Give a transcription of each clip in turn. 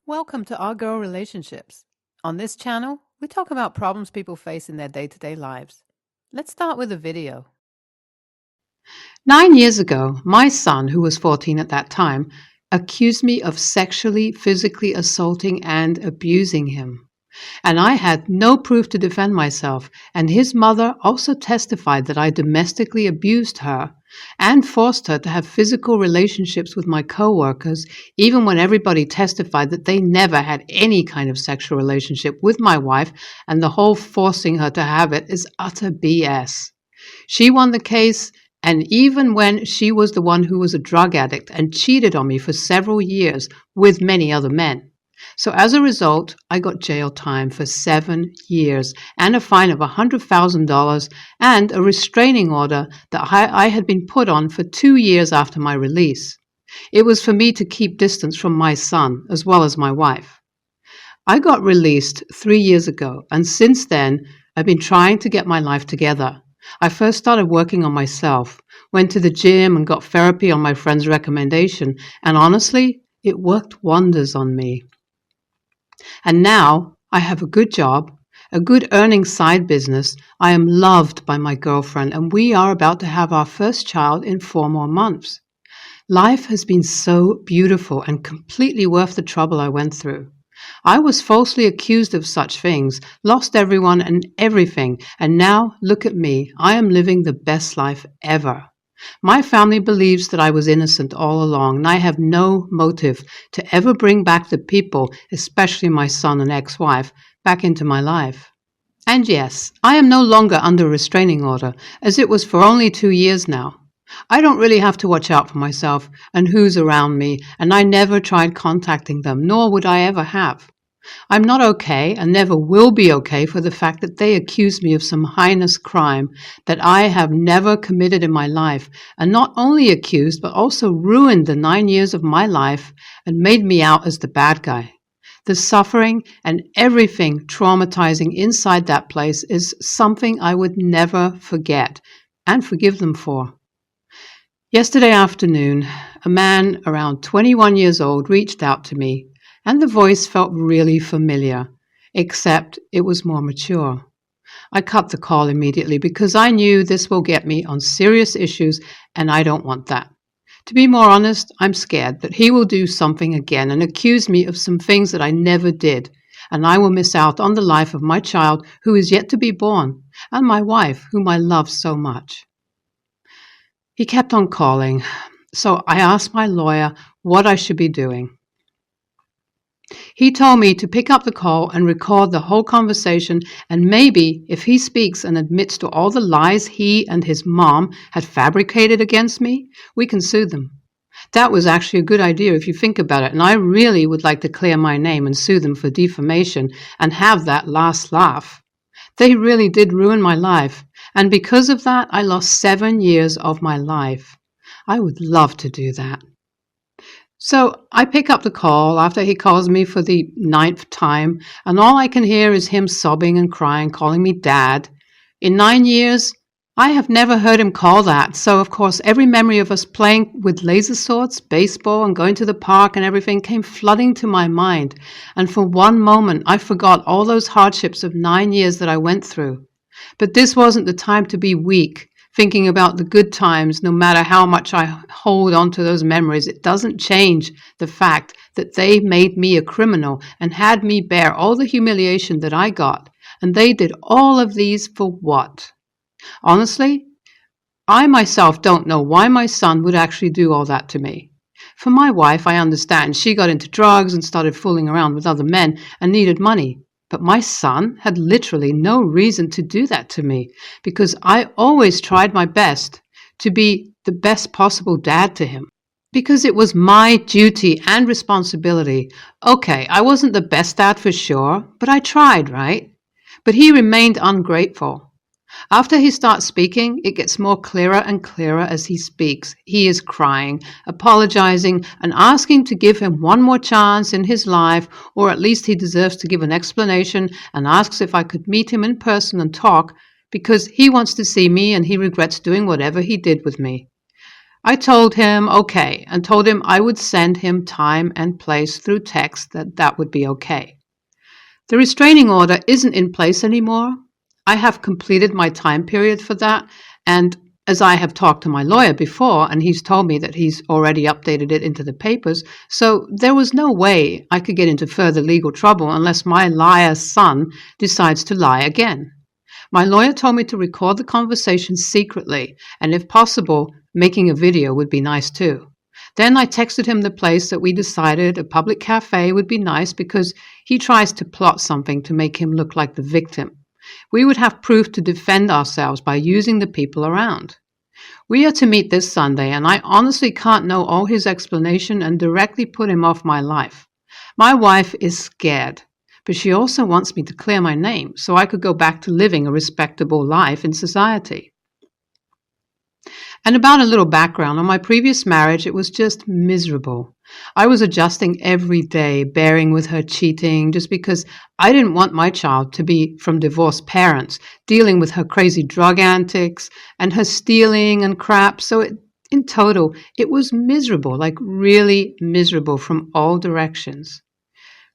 Welcome to Our Girl Relationships. On this channel, we talk about problems people face in their day-to-day lives. Let's start with a video. 9 years ago, my son, who was 14 at that time, accused me of sexually, physically assaulting and abusing him. And I had no proof to defend myself, and his mother also testified that I domestically abused her and forced her to have physical relationships with my co-workers, even when everybody testified that they never had any kind of sexual relationship with my wife, and the whole forcing her to have it is utter BS. She won the case, and even when she was the one who was a drug addict and cheated on me for several years with many other men. So as a result, I got jail time for 7 years and a fine of $100,000 and a restraining order that I had been put on for 2 years after my release. It was for me to keep distance from my son as well as my wife. I got released 3 years ago, and since then, I've been trying to get my life together. I first started working on myself, went to the gym and got therapy on my friend's recommendation, and honestly, it worked wonders on me. And now I have a good job, a good earning side business. I am loved by my girlfriend, and we are about to have our first child in 4 more months. Life has been so beautiful and completely worth the trouble I went through. I was falsely accused of such things, lost everyone and everything, and now look at me. I am living the best life ever. My family believes that I was innocent all along, and I have no motive to ever bring back the people, especially my son and ex-wife, back into my life. And yes, I am no longer under a restraining order, as it was for only 2 years now. I don't really have to watch out for myself and who's around me, and I never tried contacting them, nor would I ever have. I'm not okay and never will be okay for the fact that they accuse me of some heinous crime that I have never committed in my life, and not only accused but also ruined the 9 years of my life and made me out as the bad guy. The suffering and everything traumatizing inside that place is something I would never forget and forgive them for. Yesterday afternoon, a man around 21 years old reached out to me, and the voice felt really familiar, except it was more mature. I cut the call immediately because I knew this will get me on serious issues, and I don't want that. To be more honest, I'm scared that he will do something again and accuse me of some things that I never did, and I will miss out on the life of my child who is yet to be born, and my wife, whom I love so much. He kept on calling, so I asked my lawyer what I should be doing. He told me to pick up the call and record the whole conversation, and maybe if he speaks and admits to all the lies he and his mom had fabricated against me, we can sue them. That was actually a good idea if you think about it, and I really would like to clear my name and sue them for defamation and have that last laugh. They really did ruin my life, and because of that, I lost 7 years of my life. I would love to do that. So I pick up the call after he calls me for the 9th time, and all I can hear is him sobbing and crying, calling me Dad. In 9 years, I have never heard him call that, so of course every memory of us playing with laser swords, baseball, and going to the park and everything came flooding to my mind, and for one moment I forgot all those hardships of 9 years that I went through. But this wasn't the time to be weak, thinking about the good times. No matter how much I hold on to those memories, it doesn't change the fact that they made me a criminal and had me bear all the humiliation that I got. And they did all of these for what? Honestly, I myself don't know why my son would actually do all that to me. For my wife, I understand. She got into drugs and started fooling around with other men and needed money. But my son had literally no reason to do that to me, because I always tried my best to be the best possible dad to him, because it was my duty and responsibility. Okay, I wasn't the best dad for sure, but I tried, right? But he remained ungrateful. After he starts speaking, it gets more clearer and clearer as he speaks. He is crying, apologizing, and asking to give him one more chance in his life, or at least he deserves to give an explanation, and asks if I could meet him in person and talk, because he wants to see me and he regrets doing whatever he did with me. I told him okay, and told him I would send him time and place through text that would be okay. The restraining order isn't in place anymore. I have completed my time period for that, and as I have talked to my lawyer before, and he's told me that he's already updated it into the papers, so there was no way I could get into further legal trouble unless my liar son decides to lie again. My lawyer told me to record the conversation secretly, and if possible, making a video would be nice too. Then I texted him the place that we decided a public cafe would be nice because he tries to plot something to make him look like the victim. We would have proof to defend ourselves by using the people around. We are to meet this Sunday, and I honestly can't know all his explanation and directly put him off my life. My wife is scared, but she also wants me to clear my name so I could go back to living a respectable life in society. And about a little background, on my previous marriage, it was just miserable. I was adjusting every day, bearing with her cheating, just because I didn't want my child to be from divorced parents, dealing with her crazy drug antics and her stealing and crap. So in total, it was miserable, like really miserable from all directions.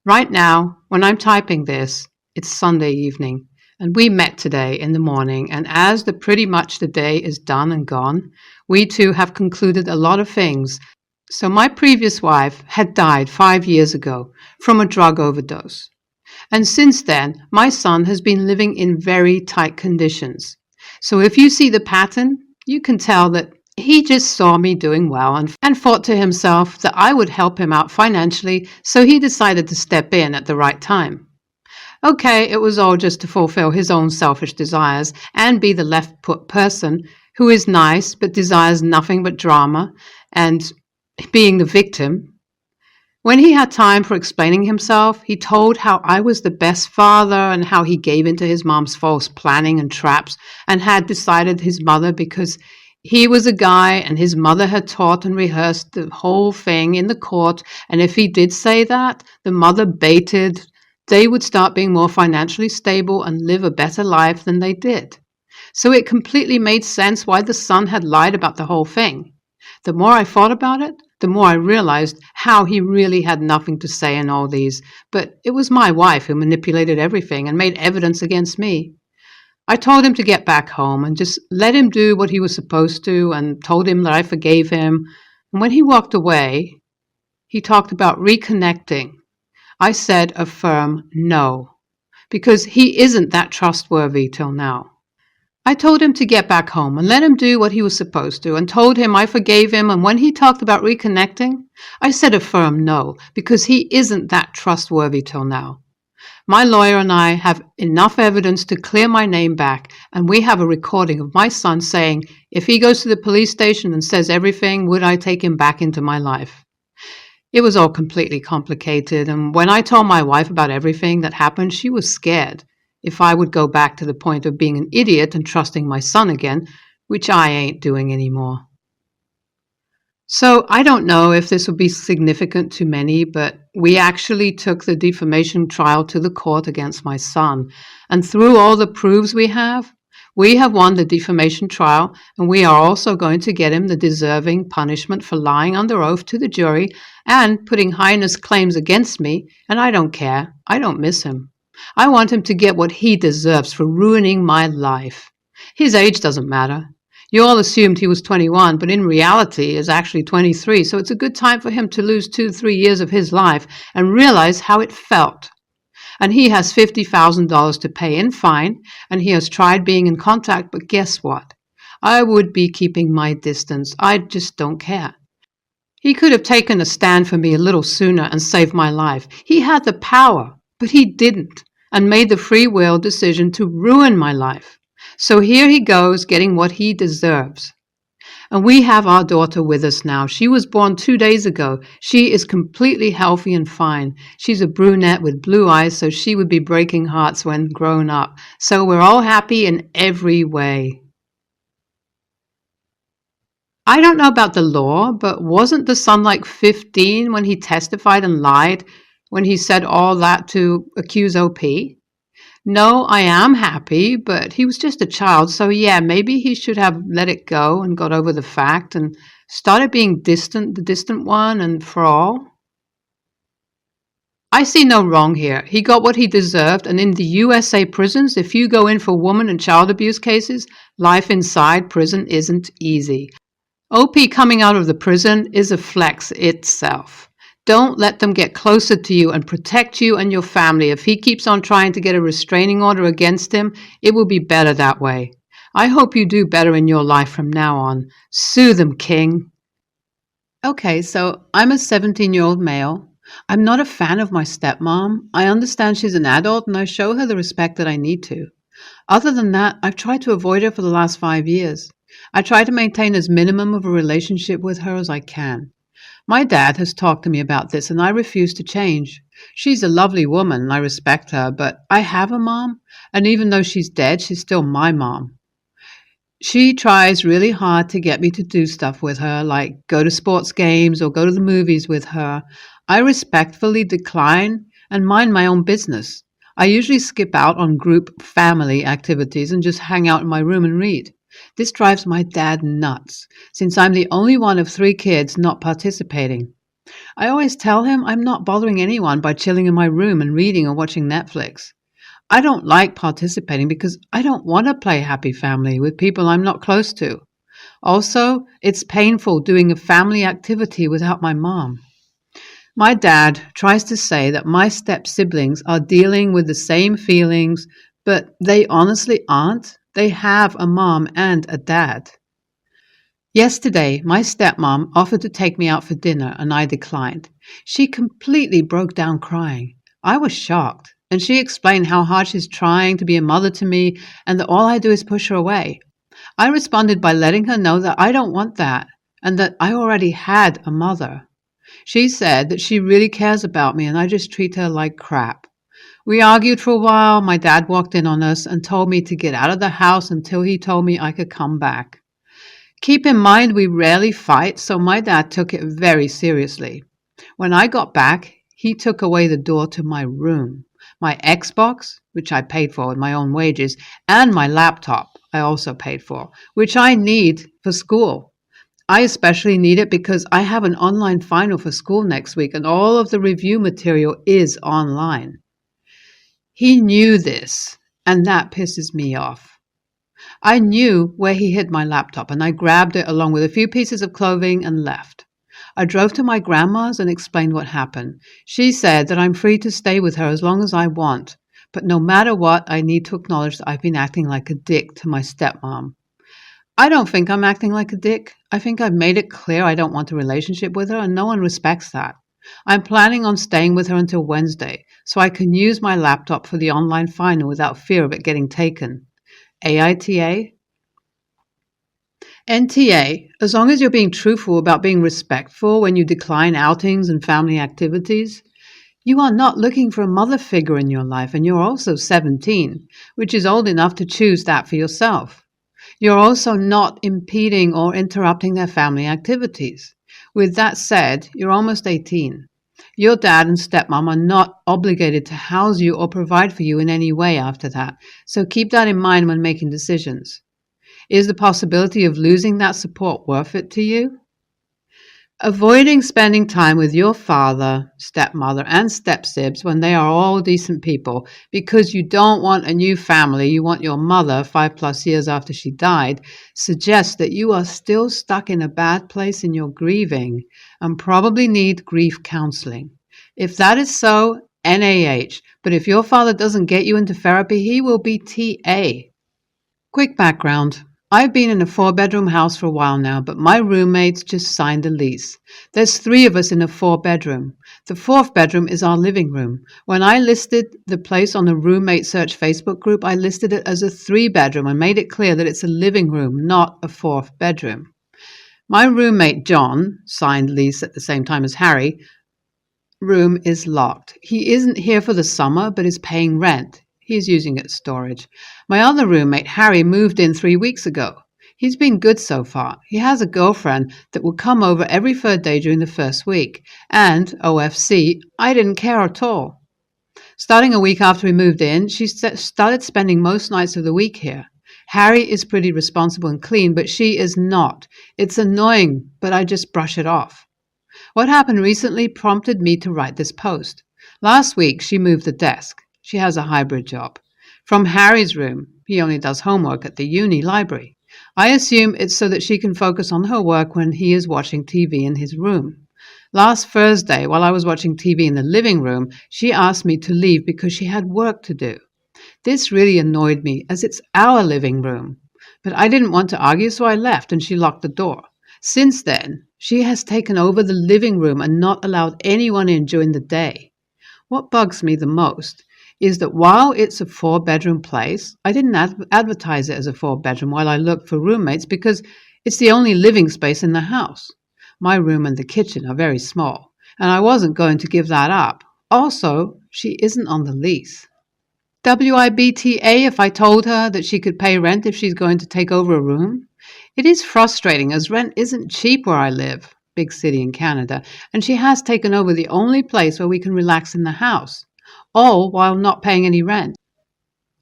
Right now, when I'm typing this, it's Sunday evening. And we met today in the morning, and as pretty much the day is done and gone, we too have concluded a lot of things. So my previous wife had died 5 years ago from a drug overdose. And since then, my son has been living in very tight conditions. So if you see the pattern, you can tell that he just saw me doing well and thought to himself that I would help him out financially, so he decided to step in at the right time. Okay, it was all just to fulfill his own selfish desires and be the left-put person who is nice but desires nothing but drama and being the victim. When he had time for explaining himself, he told how I was the best father and how he gave into his mom's false planning and traps and had decided his mother because he was a guy and his mother had taught and rehearsed the whole thing in the court, and if he did say that, the mother baited they would start being more financially stable and live a better life than they did. So it completely made sense why the son had lied about the whole thing. The more I thought about it, the more I realized how he really had nothing to say in all these, but it was my wife who manipulated everything and made evidence against me. I told him to get back home and just let him do what he was supposed to and told him that I forgave him. And when he walked away, he talked about reconnecting. I said a firm no, because he isn't that trustworthy till now. I told him to get back home and let him do what he was supposed to and told him I forgave him, and when he talked about reconnecting, I said a firm no, because he isn't that trustworthy till now. My lawyer and I have enough evidence to clear my name back, and we have a recording of my son saying if he goes to the police station and says everything, would I take him back into my life? It was all completely complicated, and when I told my wife about everything that happened, she was scared if I would go back to the point of being an idiot and trusting my son again, which I ain't doing anymore. So I don't know if this will be significant to many, but we actually took the defamation trial to the court against my son, and through all the proofs we have won the defamation trial, and we are also going to get him the deserving punishment for lying under oath to the jury and putting heinous claims against me, and I don't care. I don't miss him. I want him to get what he deserves for ruining my life. His age doesn't matter. You all assumed he was 21, but in reality is actually 23, so it's a good time for him to lose 2-3 years of his life and realize how it felt. And he has $50,000 to pay in fine, and he has tried being in contact, but guess what? I would be keeping my distance. I just don't care. He could have taken a stand for me a little sooner and saved my life. He had the power, but he didn't, and made the free will decision to ruin my life. So here he goes, getting what he deserves. And we have our daughter with us now. She was born 2 days ago. She is completely healthy and fine. She's a brunette with blue eyes, so she would be breaking hearts when grown up. So we're all happy in every way. I don't know about the law, but wasn't the son like 15 when he testified and lied, when he said all that to accuse OP? No, I am happy, but he was just a child, so yeah, maybe he should have let it go and got over the fact and Started being distant, the distant one, and for all? I see no wrong here. He got what he deserved, and in the USA prisons, if you go in for woman and child abuse cases, life inside prison isn't easy. OP coming out of the prison is a flex itself. Don't let them get closer to you and protect you and your family. If he keeps on trying to get a restraining order against him, it will be better that way. I hope you do better in your life from now on. Sue them, King. Okay, so I'm a 17-year-old male. I'm not a fan of my stepmom. I understand she's an adult and I show her the respect that I need to. Other than that, I've tried to avoid her for the last 5 years. I try to maintain as minimum of a relationship with her as I can. My dad has talked to me about this and I refuse to change. She's a lovely woman and I respect her, but I have a mom, and even though she's dead, she's still my mom. She tries really hard to get me to do stuff with her, like go to sports games or go to the movies with her. I respectfully decline and mind my own business. I usually skip out on group family activities and just hang out in my room and read. This drives my dad nuts, since I'm the only one of 3 kids not participating. I always tell him I'm not bothering anyone by chilling in my room and reading or watching Netflix. I don't like participating because I don't want to play happy family with people I'm not close to. Also, it's painful doing a family activity without my mom. My dad tries to say that my step-siblings are dealing with the same feelings, but they honestly aren't. They have a mom and a dad. Yesterday, my stepmom offered to take me out for dinner and I declined. She completely broke down crying. I was shocked, and she explained how hard she's trying to be a mother to me and that all I do is push her away. I responded by letting her know that I don't want that and that I already had a mother. She said that she really cares about me and I just treat her like crap. We argued for a while. My dad walked in on us and told me to get out of the house until he told me I could come back. Keep in mind we rarely fight, so my dad took it very seriously. When I got back, he took away the door to my room, my Xbox, which I paid for with my own wages, and my laptop, I also paid for, which I need for school. I especially need it because I have an online final for school next week and all of the review material is online. He knew this, and that pisses me off. I knew where he hid my laptop, and I grabbed it along with a few pieces of clothing and left. I drove to my grandma's and explained what happened. She said that I'm free to stay with her as long as I want, but no matter what, I need to acknowledge that I've been acting like a dick to my stepmom. I don't think I'm acting like a dick. I think I've made it clear I don't want a relationship with her, and no one respects that. I'm planning on staying with her until Wednesday, so I can use my laptop for the online final without fear of it getting taken. AITA? NTA, as long as you're being truthful about being respectful when you decline outings and family activities. You are not looking for a mother figure in your life, and you're also 17, which is old enough to choose that for yourself. You're also not impeding or interrupting their family activities. With that said, you're almost 18. Your dad and stepmom are not obligated to house you or provide for you in any way after that, so keep that in mind when making decisions. Is the possibility of losing that support worth it to you? Avoiding spending time with your father, stepmother, and stepsibs when they are all decent people because you don't want a new family, you want your mother 5+ years after she died, suggests that you are still stuck in a bad place in your grieving and probably need grief counseling. If that is so, NaH, but if your father doesn't get you into therapy, he will be TA. Quick background. I've been in a 4-bedroom house for a while now, but my roommates just signed a lease. There's 3 of us in a 4-bedroom. The 4th bedroom is our living room. When I listed the place on the roommate search Facebook group, I listed it as a 3-bedroom and made it clear that it's a living room, not a 4th bedroom. My roommate John, signed lease at the same time as Harry, room is locked. He isn't here for the summer, but is paying rent. He's using it as storage. My other roommate, Harry, moved in 3 weeks ago. He's been good so far. He has a girlfriend that will come over every 3rd day during the first week. And, OFC, I didn't care at all. Starting a week after we moved in, she started spending most nights of the week here. Harry is pretty responsible and clean, but she is not. It's annoying, but I just brush it off. What happened recently prompted me to write this post. Last week, she moved the desk. She has a hybrid job. From Harry's room. He only does homework at the uni library. I assume it's so that she can focus on her work when he is watching TV in his room. Last Thursday, while I was watching TV in the living room, she asked me to leave because she had work to do. This really annoyed me, as it's our living room. But I didn't want to argue, so I left and she locked the door. Since then, she has taken over the living room and not allowed anyone in during the day. What bugs me the most is that while it's a 4-bedroom place, I didn't advertise it as a 4-bedroom while I looked for roommates because it's the only living space in the house. My room and the kitchen are very small, and I wasn't going to give that up. Also, she isn't on the lease. WIBTA if I told her that she could pay rent if she's going to take over a room? It is frustrating as rent isn't cheap where I live, big city in Canada, and she has taken over the only place where we can relax in the house, all while not paying any rent.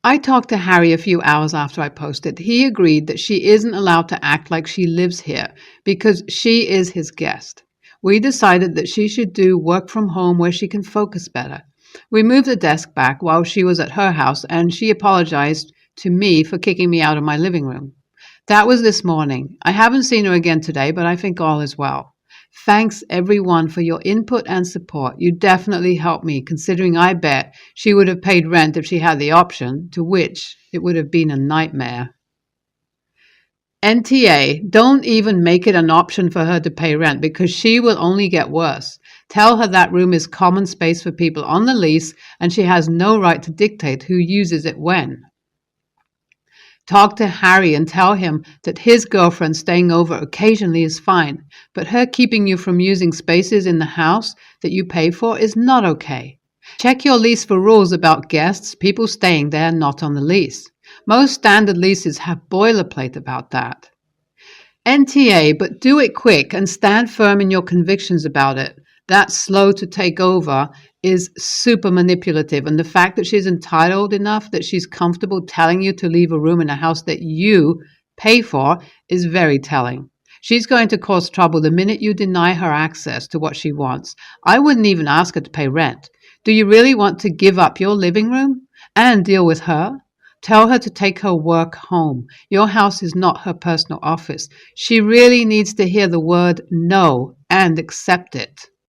I talked to Harry a few hours after I posted. He agreed that she isn't allowed to act like she lives here because she is his guest. We decided that she should do work from home where she can focus better. We moved the desk back while she was at her house, and she apologized to me for kicking me out of my living room. That was this morning. I haven't seen her again today, but I think all is well. Thanks everyone for your input and support. You definitely helped me, considering I bet she would have paid rent if she had the option, to which it would have been a nightmare. NTA, don't even make it an option for her to pay rent because she will only get worse. Tell her that room is common space for people on the lease and she has no right to dictate who uses it when. Talk to Harry and tell him that his girlfriend staying over occasionally is fine, but her keeping you from using spaces in the house that you pay for is not okay. Check your lease for rules about guests, people staying there not on the lease. Most standard leases have boilerplate about that. NTA, but do it quick and stand firm in your convictions about it. That slow to take over is super manipulative, and the fact that she's entitled enough that she's comfortable telling you to leave a room in a house that you pay for is very telling. She's going to cause trouble the minute you deny her access to what she wants. I wouldn't even ask her to pay rent. Do you really want to give up your living room and deal with her? Tell her to take her work home. Your house is not her personal office. She really needs to hear the word no and accept it.